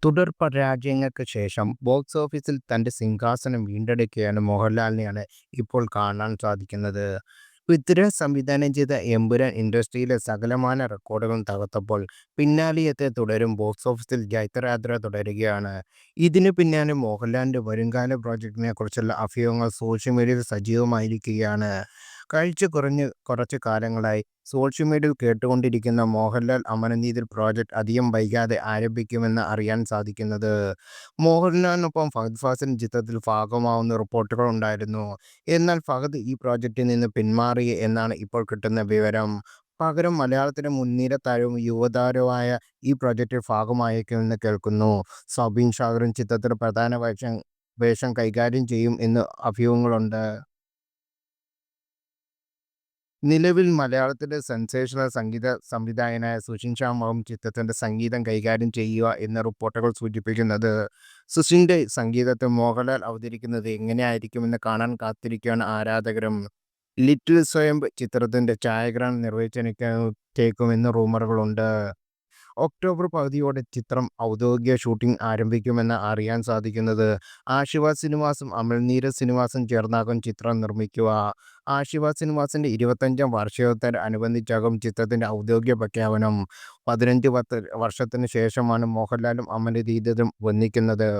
തുടർ പരാജയങ്ങൾക്ക് ശേഷം ബോക്സ് ഓഫീസിൽ തന്റെ സിംഹാസനം വീണ്ടെടുക്കുകയാണ് മോഹൻലാലിനെയാണ് ഇപ്പോൾ കാണാൻ സാധിക്കുന്നത്. പൃഥ്വിരാജ് സംവിധാനം ചെയ്ത എമ്പുരാൻ ഇൻഡസ്ട്രിയിലെ സകലമാന റെക്കോർഡുകളും തകർത്തപ്പോൾ പിന്നാലെയെത്തിയ തുടരും ബോക്സ് ഓഫീസിൽ ജൈത്രയാത്ര തുടരുകയാണ്. ഇതിനു പിന്നാലെ മോഹൻലാലിന്റെ വരുംകാല പ്രോജക്റ്റിനെ കുറിച്ചുള്ള അഭ്യൂഹങ്ങൾ സോഷ്യൽ മീഡിയയിൽ സജീവമായിരിക്കുകയാണ്. കുറച്ച് കാലങ്ങളായി സോഷ്യൽ മീഡിയയിൽ കേട്ടുകൊണ്ടിരിക്കുന്ന മോഹൻലാൽ അമരനീതിൽ പ്രോജക്റ്റ് അധികം വൈകാതെ ആരംഭിക്കുമെന്ന് അറിയാൻ സാധിക്കുന്നത്. മോഹൻലാലിനൊപ്പം ഫഹദ് ഫാസിൽ ചിത്രത്തിൽ ഭാഗമാവുന്ന റിപ്പോർട്ടുകൾ ഉണ്ടായിരുന്നു. എന്നാൽ ഫഹദ് ഈ പ്രോജക്റ്റിൽ നിന്ന് പിന്മാറി എന്നാണ് ഇപ്പോൾ കിട്ടുന്ന വിവരം. പകരം മലയാളത്തിലെ മുൻനിര താരവും യുവതാരവുമായ ഈ പ്രോജക്റ്റിൽ ഭാഗമായേക്കുമെന്ന് കേൾക്കുന്നു. സബീൻ ഷാഹിറും ചിത്രത്തിൽ പ്രധാന വേഷം കൈകാര്യം ചെയ്യും എന്ന് അഭ്യൂഹങ്ങളുണ്ട്. നിലവിൽ മലയാളത്തിലെ സെൻസേഷണൽ സംഗീത സംവിധായകനായ സുഷിൻ ശ്യാമാവും ചിത്രത്തിന്റെ സംഗീതം കൈകാര്യം ചെയ്യുക എന്ന റിപ്പോർട്ടുകൾ സൂചിപ്പിക്കുന്നത്. സുഷിന്റെ സംഗീതത്തിൽ മോഹൻലാൽ അവതരിക്കുന്നത് എങ്ങനെയായിരിക്കുമെന്ന് കാണാൻ കാത്തിരിക്കുകയാണ് ആരാധകരും. ലിറ്റിൽ സ്വയംഭ് ചിത്രത്തിന്റെ ഛായാഗ്രഹണം നിർവഹിച്ചേക്കുമെന്ന് റൂമറുകളുണ്ട്. ഒക്ടോബർ പകുതിയോടെ ചിത്രം ഔദ്യോഗിക ഷൂട്ടിംഗ് ആരംഭിക്കുമെന്ന് അറിയാൻ സാധിക്കുന്നത്. ആശീർവാദ് സിനിമാസും അമൽനീരദ് സിനിമാസും ചേർന്നാകും ചിത്രം നിർമ്മിക്കുക. ആശീർവാദ് സിനിമാസിന്റെ 25ാം വാർഷികത്തോടനുബന്ധിച്ചാകും ചിത്രത്തിന്റെ ഔദ്യോഗിക പ്രഖ്യാപനം. 15 വർഷത്തിനു ശേഷമാണ് മോഹൻലാലും അമൽ നീരദും ഒന്നിക്കുന്നത്.